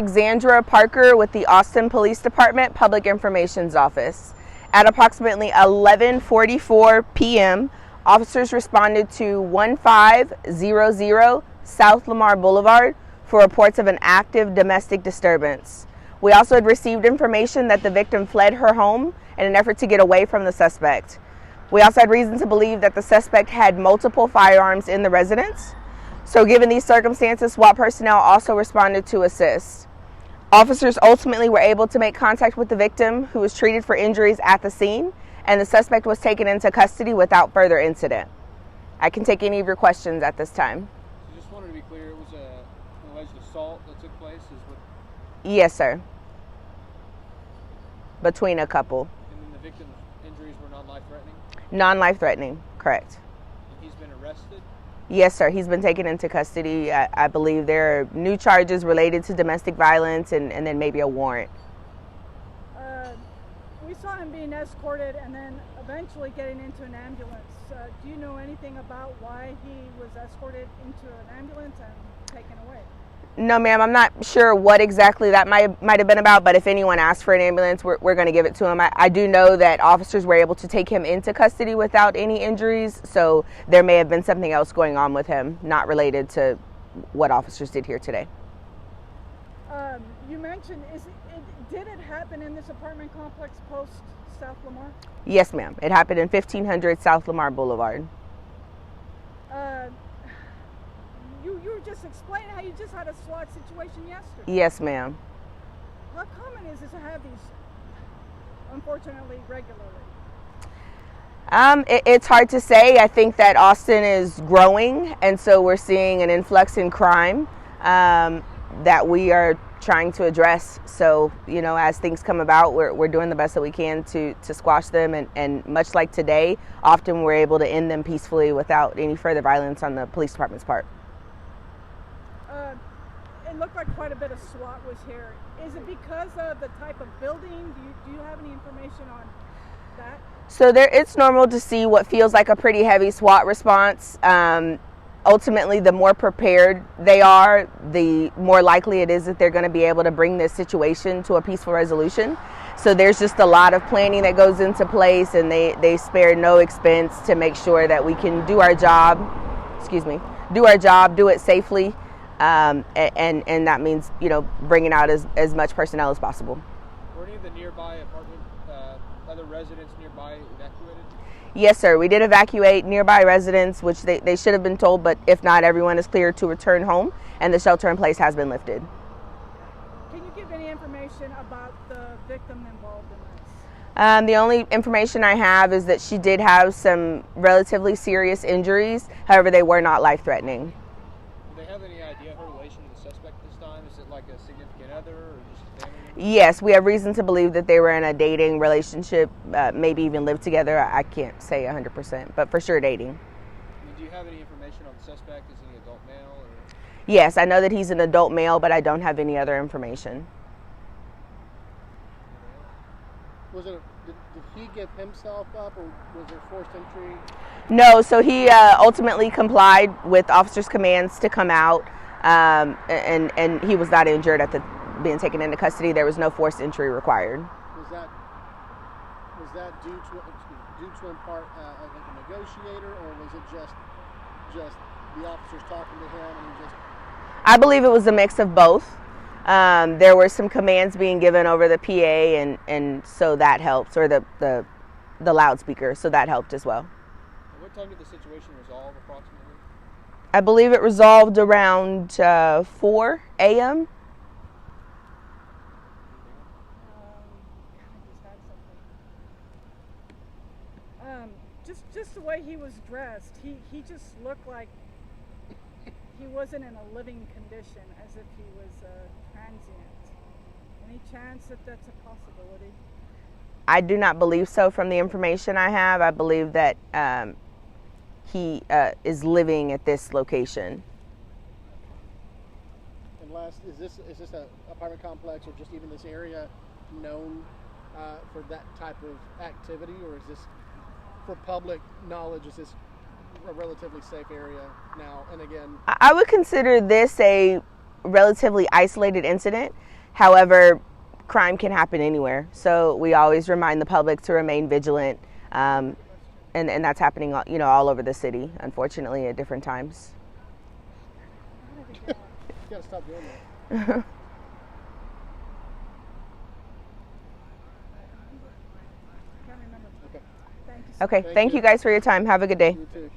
Alexandra Parker with the Austin Police Department Public Information's Office. At approximately 11:44 p.m., officers responded to 1500 South Lamar Boulevard for reports of an active domestic disturbance. We also had received information that the victim fled her home in an effort to get away from the suspect. We also had reason to believe that the suspect had multiple firearms in the residence. So given these circumstances, SWAT personnel also responded to assist. Officers ultimately were able to make contact with the victim, who was treated for injuries at the scene, and the suspect was taken into custody without further incident. I can take any of your questions at this time. So just wanted to be clear, it was an alleged assault that took place? Yes, sir. Between a couple. And then the victim's injuries were non-life-threatening? Non-life-threatening, correct. And he's been arrested? Yes, sir. He's been taken into custody. I believe there are new charges related to domestic violence and then maybe a warrant. We saw him being escorted and then eventually getting into an ambulance. Do you know anything about why he was escorted into an ambulance and taken away? No, ma'am. I'm not sure what exactly that might have been about, but if anyone asks for an ambulance, we're going to give it to him. I do know that officers were able to take him into custody without any injuries, so there may have been something else going on with him, not related to what officers did here today. You mentioned, did it happen in this apartment complex post South Lamar? Yes, ma'am. It happened in 1500 South Lamar Boulevard. You were just explaining how you just had a SWAT situation yesterday. Yes, ma'am. How common is it to have these, unfortunately, regularly? It's hard to say. I think that Austin is growing, and so we're seeing an influx in crime that we are trying to address. So, you know, as things come about, we're doing the best that we can to squash them, and much like today, often we're able to end them peacefully without any further violence on the police department's part. It looked like quite a bit of SWAT was here. Is it because of the type of building? Do you have any information on that? So it's normal to see what feels like a pretty heavy SWAT response. Ultimately, the more prepared they are, the more likely it is that they're going to be able to bring this situation to a peaceful resolution. So there's just a lot of planning that goes into place, and they spare no expense to make sure that we can do our job, do it safely. And that means, you know, bringing out as much personnel as possible. Were any of the nearby apartment, other residents nearby evacuated? Yes, sir. We did evacuate nearby residents, which they should have been told, but if not, everyone is cleared to return home, and the shelter in place has been lifted. Can you give any information about the victim involved in this? The only information I have is that she did have some relatively serious injuries. However, they were not life-threatening. Do they have any idea of her relation to the suspect this time? Is it like a significant other or just a family member? Yes, we have reason to believe that they were in a dating relationship, maybe even lived together. I can't say 100%, but for sure dating. Do you have any information on the suspect? Is he an adult male? Or? Yes, I know that he's an adult male, but I don't have any other information. Did he give himself up, or was there forced entry? No, so he ultimately complied with officers' commands to come out, and he was not injured at being taken into custody. There was no forced entry required. Was that due to in part like a negotiator, or was it just the officers talking to him and just? I believe it was a mix of both. There were some commands being given over the PA, and so that helped, or the loudspeaker, so that helped as well. What time did the situation resolve approximately? I believe it resolved around 4 a.m. Just the way he was dressed, he just looked like he wasn't in a living condition, as if he was transient. Any chance that that's a possibility? I do not believe so from the information I have. I believe that he is living at this location. And last, is this an apartment complex or just even this area known for that type of activity, or is this, for public knowledge, is this a relatively safe area now? And again, I would consider this a relatively isolated incident. However, crime can happen anywhere. So we always remind the public to remain vigilant. And that's happening, all over the city, unfortunately, at different times. You gotta stop doing that. Can't remember. Okay. Thank you so Okay, thank you guys for your time. Have a good day. You too.